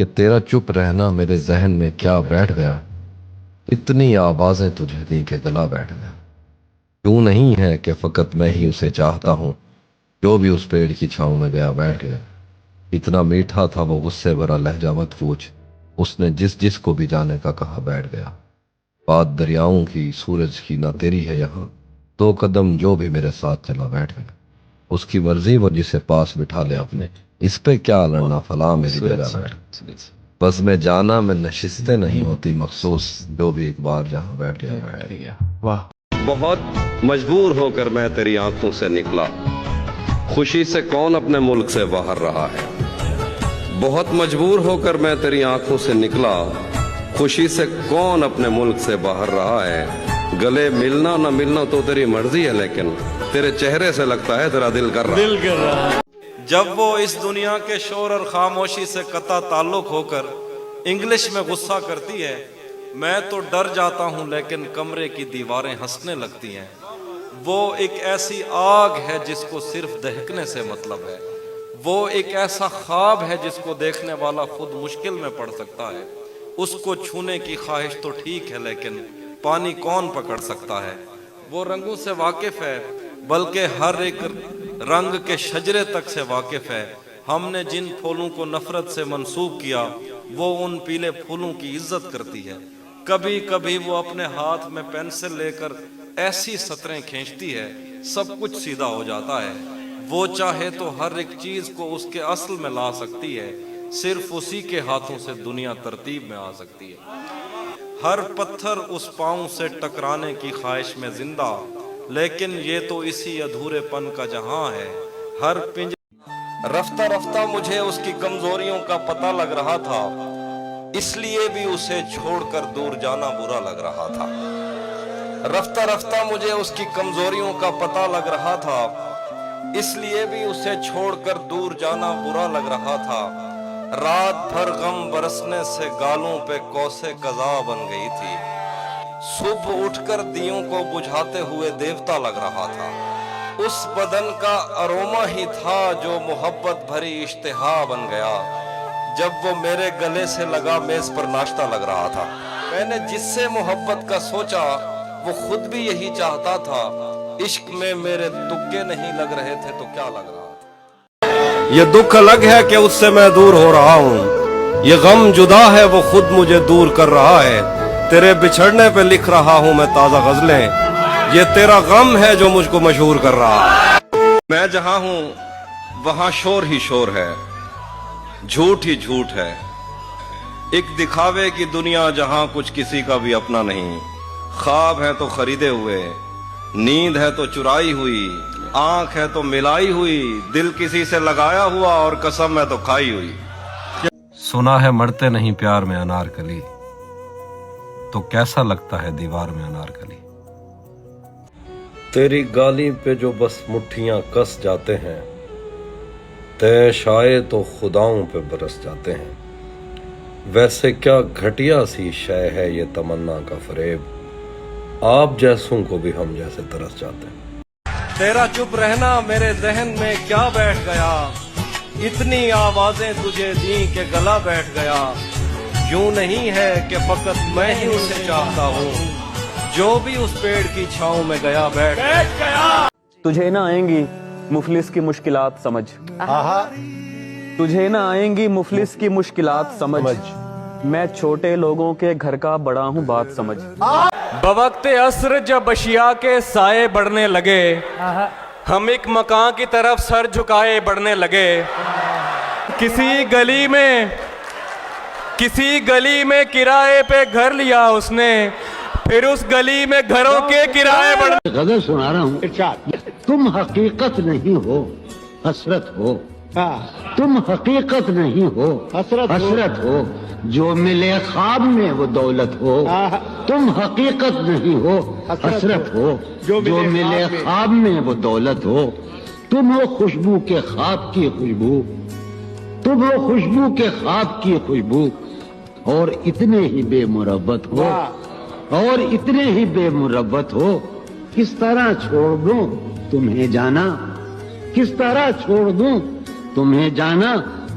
کہ تیرا چپ رہنا میرے ذہن میں کیا بیٹھ گیا، اتنی آوازیں تجھے دی کہ گلا بیٹھ گیا۔ کیوں نہیں ہے کہ فقط میں ہی اسے چاہتا ہوں، جو بھی اس پیڑ کی چھاؤں میں گیا بیٹھ گیا۔ اتنا میٹھا تھا وہ غصے بھرا لہجہ مت پوچھ، اس نے جس جس کو بھی جانے کا کہا بیٹھ گیا۔ بات دریاؤں کی سورج کی نہ تیری ہے یہاں، 2 قدم جو بھی میرے ساتھ چلا بیٹھ گیا۔ اس کی مرضی وہ جسے پاس بٹھا لے اپنے، اس پہ کیا لڑنا فلاں میری جگہ بیٹھ۔ بس میں جانا میں نشستیں نہیں ہوتی مخصوص، جو بھی ایک بار جہاں بیٹھ گیا بیٹھ گیا۔ واہ، بہت مجبور ہو کر میں تیری آنکھوں سے نکلا، خوشی سے کون اپنے ملک سے باہر رہا ہے۔ بہت مجبور ہو کر میں تیری آنکھوں سے نکلا، خوشی سے کون اپنے ملک سے باہر رہا ہے۔ گلے ملنا نہ ملنا تو تیری مرضی ہے، لیکن تیرے چہرے سے لگتا ہے تیرا دل کر رہا ہے۔ جب وہ اس دنیا کے شور اور خاموشی سے قطع تعلق ہو کر انگلش میں غصہ کرتی ہے، میں تو ڈر جاتا ہوں لیکن کمرے کی دیواریں ہنسنے لگتی ہیں۔ وہ ایک ایسی آگ ہے جس کو صرف دہکنے سے مطلب ہے، وہ ایک ایسا خواب ہے جس کو دیکھنے والا خود مشکل میں پڑ سکتا ہے۔ اس کو چھونے کی خواہش تو ٹھیک ہے، لیکن پانی کون پکڑ سکتا ہے۔ وہ رنگوں سے واقف ہے، بلکہ ہر ایک رنگ کے شجرے تک سے واقف ہے۔ ہم نے جن پھولوں کو نفرت سے منسوب کیا، وہ ان پیلے پھولوں کی عزت کرتی ہے۔ کبھی کبھی وہ اپنے ہاتھ میں پینسل لے کر ایسی سطریں کھینچتی ہے، سب کچھ سیدھا ہو جاتا ہے۔ وہ چاہے تو ہر ایک چیز کو اس کے اصل میں لا سکتی ہے، صرف اسی کے ہاتھوں سے دنیا ترتیب میں آ سکتی ہے۔ ہر پتھر اس پاؤں سے ٹکرانے کی خواہش میں زندہ، لیکن یہ تو اسی ادھورے پن کا جہاں ہے۔ ہر رفتہ رفتہ مجھے اس کی کمزوریوں کا پتہ لگ رہا تھا، اس لیے بھی اسے چھوڑ کر دور جانا برا لگ رہا تھا۔ رفتہ رفتہ مجھے اس کی کمزوریوں کا پتہ لگ رہا تھا، اس لیے بھی اسے چھوڑ کر دور جانا برا لگ رہا تھا۔ رات بھر غم برسنے سے گالوں پہ کوسے قضا بن گئی تھی، صبح اٹھ کر دیوں کو بجھاتے ہوئے دیوتا لگ رہا تھا۔ اس بدن کا اروما ہی تھا جو محبت بھری اشتہا بن گیا۔ جب وہ میرے گلے سے لگا میز پر ناشتہ لگ رہا تھا۔ میں نے جس سے محبت کا سوچا وہ خود بھی یہی چاہتا تھا۔ عشق میں میرے تکے نہیں لگ رہے تھے تو کیا لگ رہا تھا۔ یہ دکھ الگ ہے کہ اس سے میں دور ہو رہا ہوں، یہ غم جدا ہے وہ خود مجھے دور کر رہا ہے۔ تیرے بچھڑنے پہ لکھ رہا ہوں میں تازہ غزلیں، یہ تیرا غم ہے جو مجھ کو مشہور کر رہا ہے۔ میں جہاں ہوں وہاں شور ہی شور ہے، جھوٹ ہی جھوٹ ہے، ایک دکھاوے کی دنیا جہاں کچھ کسی کا بھی اپنا نہیں۔ خواب ہے تو خریدے ہوئے، نیند ہے تو چرائی ہوئی، آنکھ ہے تو ملائی ہوئی، دل کسی سے لگایا ہوا اور قسم ہے تو کھائی ہوئی۔ سنا ہے مرتے نہیں پیار میں انارکلی، تو کیسا لگتا ہے دیوار میں انارکلی۔ تیری گالی پہ جو بس مٹھیاں کس جاتے ہیں، تیش آئے تو خداؤں پہ برس جاتے ہیں۔ ویسے کیا گھٹیا سی شے ہے یہ تمنا کا فریب، آپ جیسوں کو بھی ہم جیسے ترس جاتے ہیں۔ تیرا چپ رہنا میرے ذہن میں کیا بیٹھ گیا، اتنی آوازیں تجھے دیں کہ گلا بیٹھ گیا۔ یوں نہیں ہے کہ فقط میں ہی اسے چاہتا ہوں، جو بھی اس پیڑ کی چھاؤں میں گیا بیٹھ گیا۔ تجھے نہ آئیں گی مفلس کی مشکلات سمجھ، تجھے نہ آئیں گی مفلس کی مشکلات سمجھ، میں چھوٹے لوگوں کے گھر کا بڑا ہوں بات سمجھ۔ بوقت عصر جب اشیاء کے سائے بڑھنے لگے، ہم ایک مکان کی طرف سر جھکائے بڑھنے لگے۔ کسی گلی میں کرائے پہ گھر لیا اس نے، پھر اس گلی میں گھروں کے کرائے بڑھنے۔ غزل سنا رہا ہوں، تم حقیقت نہیں ہو حسرت ہو، تم حقیقت نہیں ہو حسرت ہو، جو ملے خواب میں وہ دولت ہو۔ تم حقیقت نہیں ہو حسرت ہو، جو ملے خواب میں وہ دولت ہو۔ تم ہو خوشبو کے خواب کی خوشبو، تم ہو خوشبو کے خواب کی خوشبو، اور اتنے ہی بے مربت ہو، اور اتنے ہی بے مربت ہو۔ کس طرح چھوڑ دوں تمہیں جانا، کس طرح چھوڑ دوں تمہیں جانا،